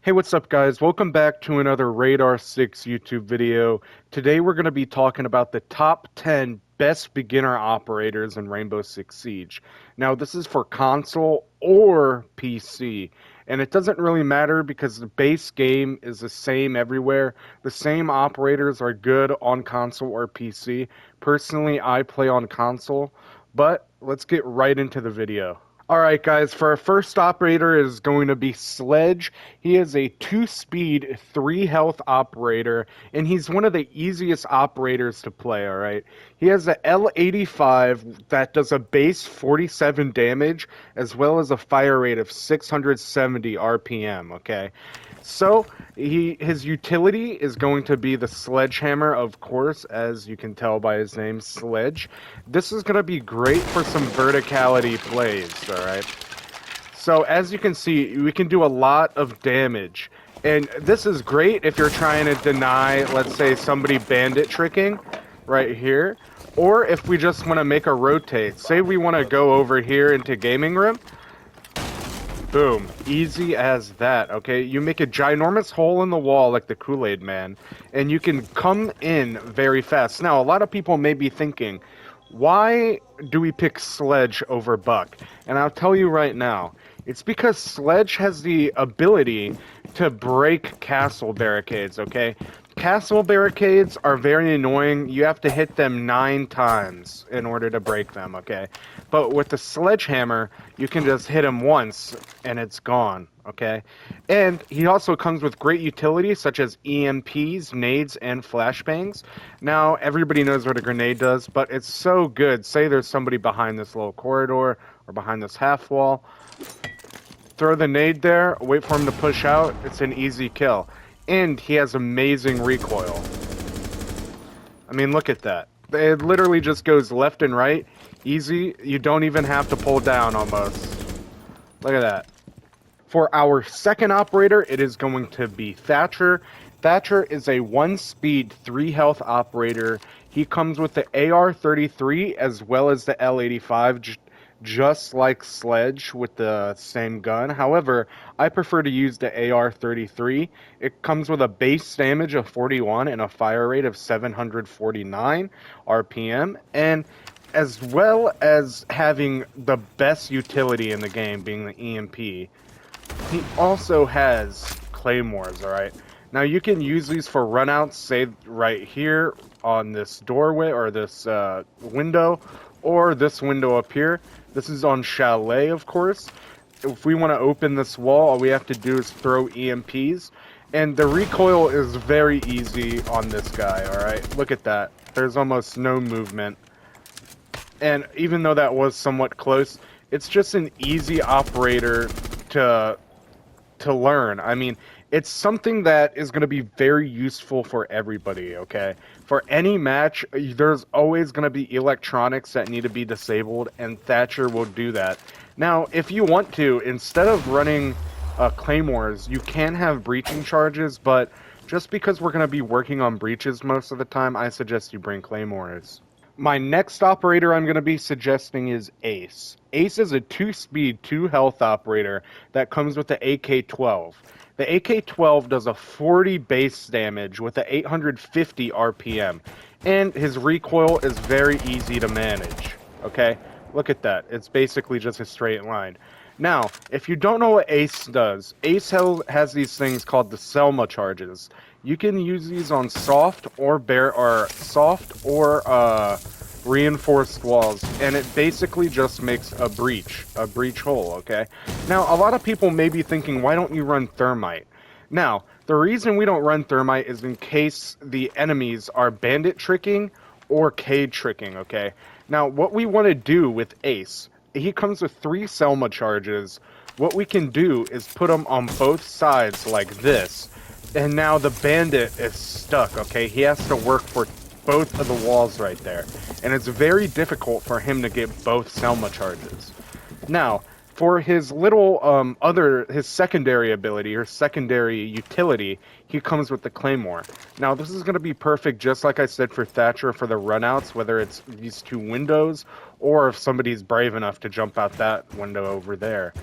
Hey, what's up, guys? Welcome back to another Radar 6 YouTube video. Today we're going to be talking about the top 10 best beginner operators in Rainbow Six Siege. Now, this is for console or PC, and it doesn't really matter because the base game is the same everywhere. The same operators are good on console or PC. Personally, I play on console, but let's get right into the video. Alright guys, for our first operator is going to be Sledge. He is a 2-speed, 3-health operator, and he's one of the easiest operators to play, alright? He has a L85 that does a base 47 damage, as well as a fire rate of 670 RPM, okay? So, his utility is going to be the sledgehammer, of course, as you can tell by his name, Sledge. This is going to be great for some verticality plays, alright? So, as you can see, we can do a lot of damage. And this is great if you're trying to deny, let's say, somebody bandit tricking, right here. Or if we just want to make a rotate. Say we want to go over here into gaming room. Boom. Easy as that, okay? You make a ginormous hole in the wall like the Kool-Aid Man, and you can come in very fast. Now, a lot of people may be thinking, why do we pick Sledge over Buck? And I'll tell you right now, it's because Sledge has the ability to break castle barricades, okay? Castle barricades are very annoying. You have to hit them 9 times in order to break them, okay? But with the sledgehammer, you can just hit him once and it's gone, okay? And he also comes with great utility such as EMPs, nades, and flashbangs. Now, everybody knows what a grenade does, but it's so good. Say there's somebody behind this little corridor or behind this half wall. Throw the nade there, wait for him to push out. It's an easy kill. And he has amazing recoil. I mean, look at that. It literally just goes left and right. Easy. You don't even have to pull down almost. Look at that. For our second operator, it is going to be Thatcher. Thatcher is a 1-speed, 3-health operator. He comes with the AR-33 as well as the L85, just like Sledge with the same gun. However, I prefer to use the AR-33. It comes with a base damage of 41 and a fire rate of 749 RPM, and as well as having the best utility in the game, being the EMP. He also has claymores, alright? Now you can use these for runouts, say right here on this doorway or this window, or this window up here. This is on Chalet, of course. If we want to open this wall, all we have to do is throw EMPs. And the recoil is very easy on this guy, alright? Look at that. There's almost no movement. And even though that was somewhat close, it's just an easy operator to learn. I mean, it's something that is going to be very useful for everybody, okay? For any match, there's always going to be electronics that need to be disabled, and Thatcher will do that. Now, if you want to, instead of running claymores, you can have breaching charges, but just because we're going to be working on breaches most of the time, I suggest you bring claymores. My next operator I'm going to be suggesting is Ace. Ace is a 2-speed, 2-health operator that comes with the AK-12. The AK-12 does a 40 base damage with a 850 RPM, and his recoil is very easy to manage, okay? Look at that. It's basically just a straight line. Now, if you don't know what Ace does, Ace has these things called the Selma charges. You can use these on soft or reinforced walls, and it basically just makes a breach hole, okay? Now, a lot of people may be thinking, why don't you run thermite? Now, the reason we don't run thermite is in case the enemies are bandit tricking or cage tricking, okay? Now, what we want to do with Ace, he comes with 3 Selma charges. What we can do is put them on both sides like this, and now the bandit is stuck, okay? He has to work for both of the walls right there, and it's very difficult for him to get both Selma charges. Now, for his little his secondary ability or secondary utility, he comes with the claymore. Now, this is going to be perfect, just like I said, for Thatcher for the runouts, whether it's these 2 windows or if somebody's brave enough to jump out that window over there.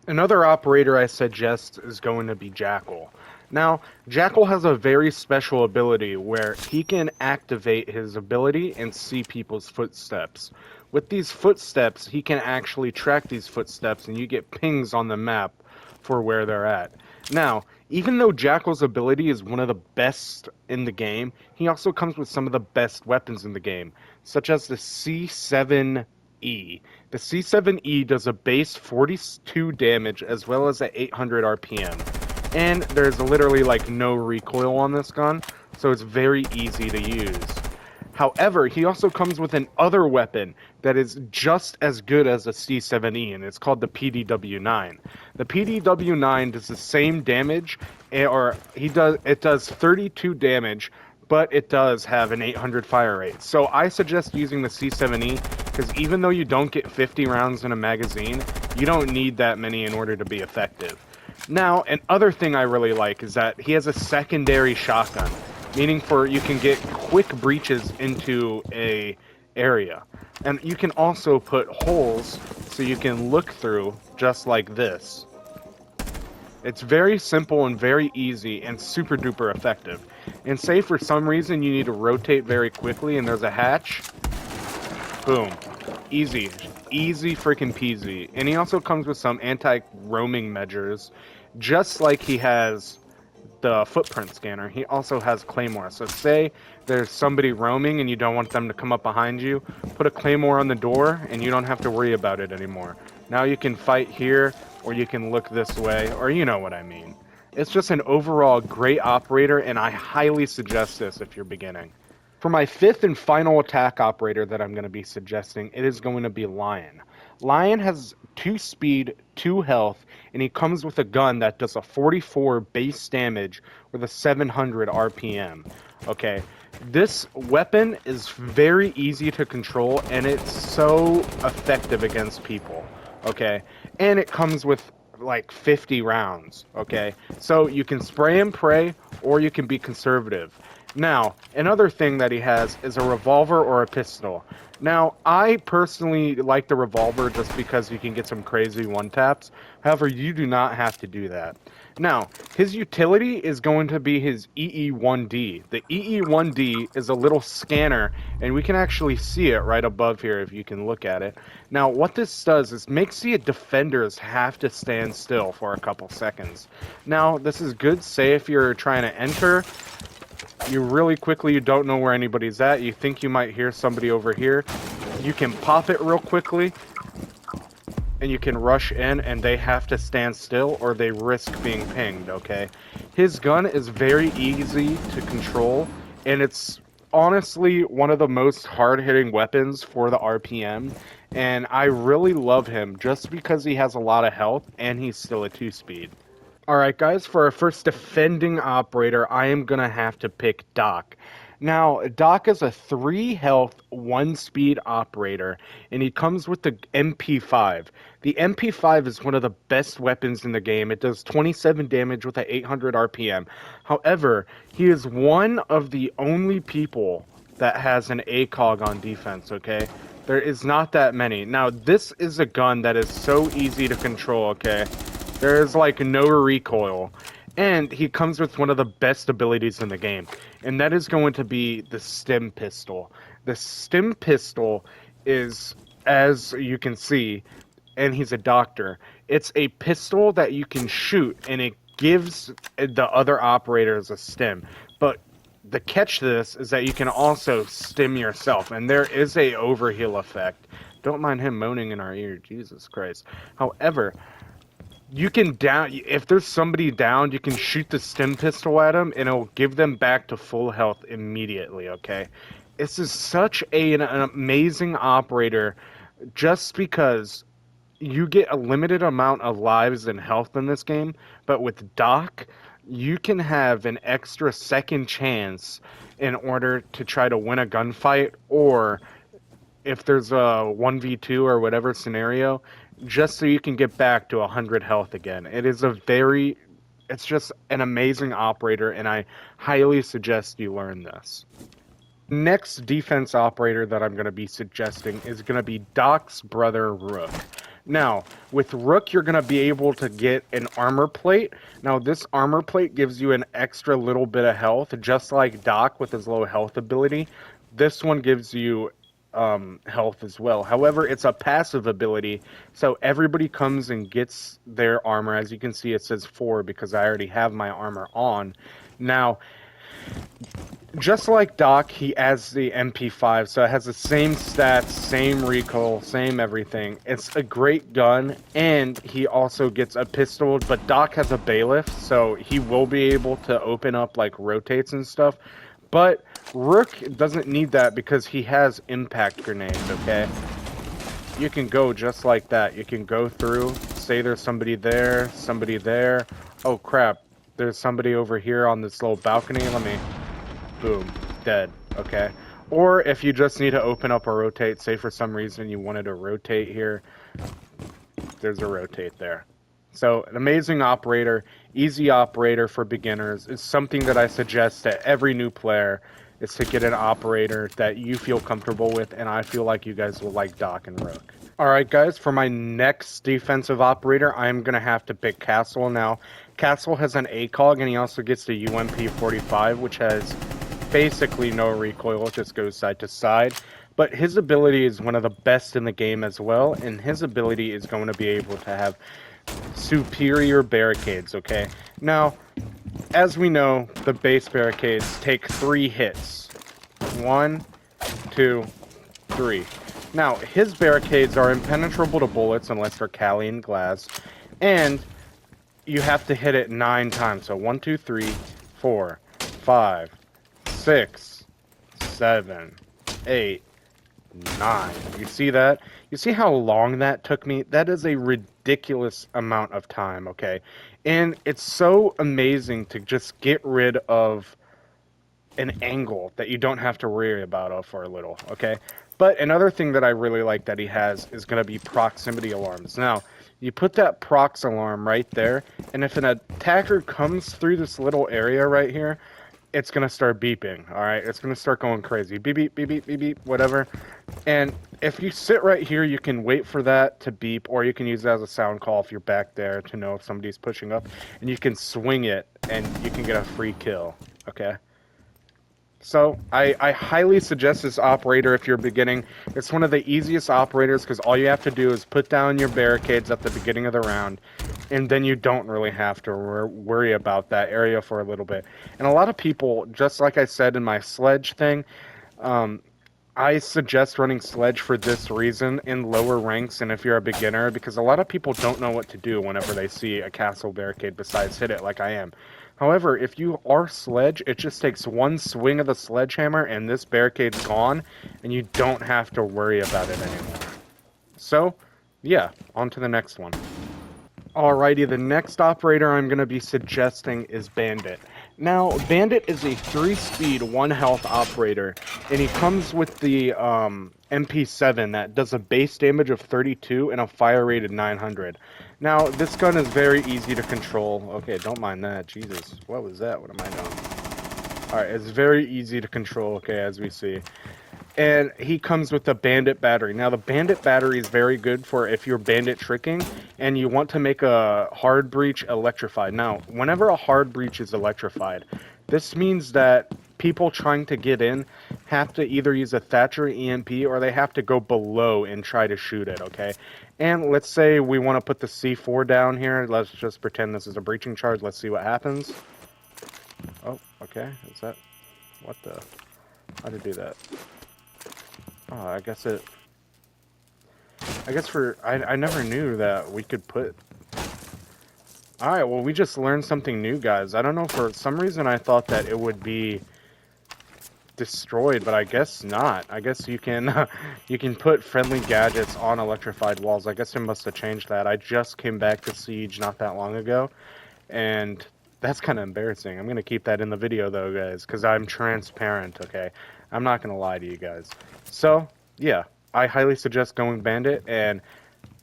Another operator I suggest is going to be Jackal. Now, Jackal has a very special ability where he can activate his ability and see people's footsteps. With these footsteps, he can actually track these footsteps and you get pings on the map for where they're at. Now, even though Jackal's ability is one of the best in the game, he also comes with some of the best weapons in the game, such as the C7E. The C7E does a base 42 damage as well as at 800 RPM. And there's literally like no recoil on this gun, so it's very easy to use. However, he also comes with an other weapon that is just as good as a C7E, and it's called the PDW-9. The PDW-9 does the same damage, it does 32 damage, but it does have an 800 fire rate. So I suggest using the C7E, because even though you don't get 50 rounds in a magazine, you don't need that many in order to be effective. Now, another thing I really like is that he has a secondary shotgun, meaning you can get quick breaches into a area. And you can also put holes so you can look through just like this. It's very simple and very easy and super duper effective. And say for some reason you need to rotate very quickly and there's a hatch, boom. Easy. Easy freaking peasy. And he also comes with some anti-roaming measures, just like he has the footprint scanner. He also has Claymore. So say there's somebody roaming and you don't want them to come up behind you, put a Claymore on the door and you don't have to worry about it anymore. Now you can fight here, or you can look this way, or you know what I mean. It's just an overall great operator, and I highly suggest this if you're beginning. For my fifth and final attack operator that I'm going to be suggesting, it is going to be Lion. Lion has 2 speed, 2 health, and he comes with a gun that does a 44 base damage with a 700 RPM. Okay, this weapon is very easy to control, and it's so effective against people. Okay, and it comes with like 50 rounds. Okay, so you can spray and pray, or you can be conservative. Now, another thing that he has is a revolver or a pistol. Now, I personally like the revolver just because you can get some crazy one-taps. However, you do not have to do that. Now, his utility is going to be his EE1D. The EE1D is a little scanner, and we can actually see it right above here if you can look at it. Now, what this does is makes the defenders have to stand still for a couple seconds. Now, this is good, say if you're trying to enter, you don't know where anybody's at, you think you might hear somebody over here, you can pop it real quickly, and you can rush in, and they have to stand still, or they risk being pinged, okay? His gun is very easy to control, and it's honestly one of the most hard-hitting weapons for the RPM, and I really love him just because he has a lot of health, and he's still a 2-speed. Alright guys, for our first defending operator, I am going to have to pick Doc. Now, Doc is a 3 health, 1 speed operator, and he comes with the MP5. The MP5 is one of the best weapons in the game. It does 27 damage with an 800 RPM. However, he is one of the only people that has an ACOG on defense, okay? There is not that many. Now, this is a gun that is so easy to control, okay? There's like no recoil, and he comes with one of the best abilities in the game, and that is going to be the stim pistol. The stim pistol is, as you can see, and he's a doctor, it's a pistol that you can shoot, and it gives the other operators a stim. But the catch to this is that you can also stim yourself, and there is a overheal effect. Don't mind him moaning in our ear, Jesus Christ. However, you can if there's somebody downed, you can shoot the stim pistol at them, and it'll give them back to full health immediately, okay? This is such an amazing operator just because you get a limited amount of lives and health in this game, but with Doc, you can have an extra second chance in order to try to win a gunfight, or if there's a 1v2 or whatever scenario, just so you can get back to 100 health again. It's just an amazing operator, and I highly suggest you learn this. Next defense operator that I'm going to be suggesting is going to be Doc's brother, Rook. Now, with Rook, you're going to be able to get an armor plate. Now, this armor plate gives you an extra little bit of health, just like Doc with his low health ability. This one gives you health as well. However, it's a passive ability, so everybody comes and gets their armor. As you can see, it says 4 because I already have my armor on. Now, just like Doc, he adds the MP5, so it has the same stats, same recoil, same everything. It's a great gun, and he also gets a pistol, but Doc has a bailiff, so he will be able to open up, like, rotates and stuff. But Rook doesn't need that because he has impact grenades, okay? You can go just like that. You can go through, say there's somebody there, somebody there. Oh, crap. There's somebody over here on this little balcony. Let me... Boom. Dead. Okay. Or if you just need to open up a rotate, say for some reason you wanted to rotate here, there's a rotate there. So, an amazing operator, easy operator for beginners. It's something that I suggest to every new player, is to get an operator that you feel comfortable with, and I feel like you guys will like Doc and Rook. Alright guys, for my next defensive operator, I'm going to have to pick Castle. Now, Castle has an ACOG, and he also gets the UMP-45, which has basically no recoil, it just goes side to side. But his ability is one of the best in the game as well, and his ability is going to be able to have superior barricades, okay? Now, as we know, the base barricades take 3 hits. 1, 2, 3. Now, his barricades are impenetrable to bullets unless they're Cali and glass, and you have to hit it 9 times. So 1, 2, 3, 4, 5, 6, 7, 8, 9. You see that? You see how long that took me? That is a ridiculous amount of time, okay? And it's so amazing to just get rid of an angle that you don't have to worry about for a little, okay? But another thing that I really like that he has is going to be proximity alarms. Now, you put that prox alarm right there, and if an attacker comes through this little area right here, it's going to start beeping, alright? It's going to start going crazy. Beep, beep, beep, beep, beep, beep, whatever. And if you sit right here, you can wait for that to beep, or you can use it as a sound call if you're back there to know if somebody's pushing up. And you can swing it, and you can get a free kill, okay? So, I highly suggest this operator if you're beginning. It's one of the easiest operators because all you have to do is put down your barricades at the beginning of the round, and then you don't really have to worry about that area for a little bit. And a lot of people, just like I said in my Sledge thing, I suggest running Sledge for this reason in lower ranks and if you're a beginner, because a lot of people don't know what to do whenever they see a castle barricade besides hit it like I am. However, if you are Sledge, it just takes one swing of the sledgehammer and this barricade's gone, and you don't have to worry about it anymore. So, yeah, on to the next one. Alrighty, the next operator I'm going to be suggesting is Bandit. Now, Bandit is a 3-speed, 1-health operator, and he comes with the MP7 that does a base damage of 32 and a fire rate of 900. Now, this gun is very easy to control. Okay, don't mind that. Jesus, what was that? What am I doing? Alright, it's very easy to control, okay, as we see. And he comes with the Bandit battery. Now, the Bandit battery is very good for if you're bandit tricking and you want to make a hard breach electrified. Now, whenever a hard breach is electrified, this means that people trying to get in have to either use a Thatcher EMP or they have to go below and try to shoot it, okay? And let's say we want to put the C4 down here. Let's just pretend this is a breaching charge. Let's see what happens. Oh, okay. Is that... What the... How to do that? Oh, I guess I never knew that we could put... Alright, well, we just learned something new, guys. I don't know, for some reason I thought that it would be destroyed, but I guess not. I guess you can, you can put friendly gadgets on electrified walls. I guess it must have changed that. I just came back to Siege not that long ago, and that's kind of embarrassing. I'm going to keep that in the video, though, guys, because I'm transparent, okay? I'm not going to lie to you guys. So, yeah, I highly suggest going Bandit, and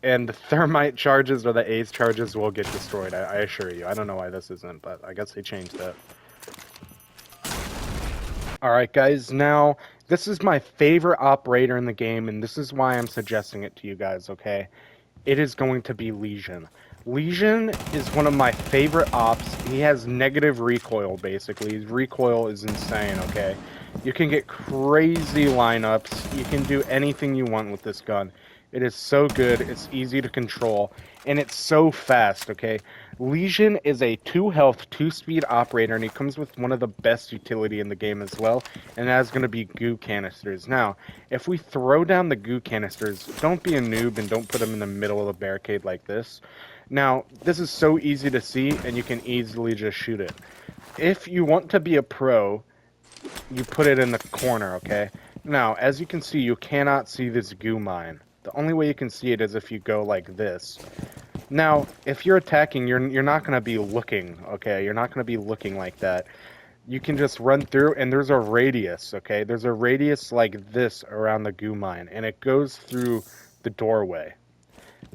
the thermite charges or the Ace charges will get destroyed, I assure you. I don't know why this isn't, but I guess they changed that. Alright guys, now, this is my favorite operator in the game, and this is why I'm suggesting it to you guys, okay? it is going to be Legion. Legion is one of my favorite ops. He has negative recoil, basically. His recoil is insane, okay? You can get crazy lineups. You can do anything you want with this gun. It is so good, it's easy to control, and it's so fast, okay? Legion is a 2 health, 2 speed operator, and he comes with one of the best utility in the game as well, and that is going to be goo canisters. Now, if we throw down the goo canisters, don't be a noob and don't put them in the middle of the barricade like this. Now, this is so easy to see, and you can easily just shoot it. If you want to be a pro, you put it in the corner, okay? Now, as you can see, you cannot see this goo mine. The only way you can see it is if you go like this. Now, if you're attacking, you're not going to be looking, okay? You're not going to be looking like that. You can just run through, and there's a radius, okay? There's a radius like this around the goo mine, and it goes through the doorway.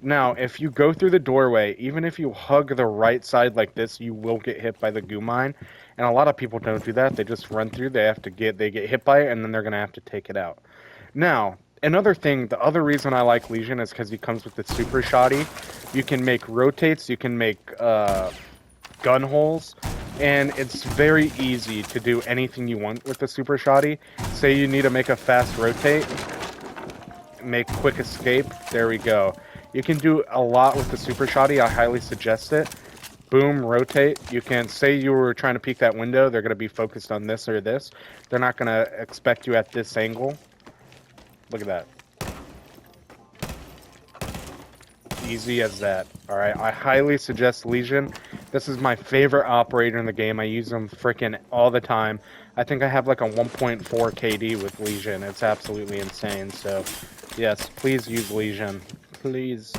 Now, if you go through the doorway, even if you hug the right side like this, you will get hit by the goo mine. And a lot of people don't do that. They just run through. They get hit by it, and then they're going to have to take it out. Now, another thing, the other reason I like Legion is because he comes with the super shoddy. You can make rotates, you can make gun holes, and it's very easy to do anything you want with the super shoddy. Say you need to make a fast rotate, make quick escape, there we go. You can do a lot with the super shoddy, I highly suggest it. Boom, rotate. You can say you were trying to peek that window, they're going to be focused on this or this. They're not going to expect you at this angle. Look at that. Easy as that. Alright, I highly suggest Legion. This is my favorite operator in the game. I use them freaking all the time. I think I have like a 1.4 KD with Legion. It's absolutely insane. So, yes, please use Legion. Please.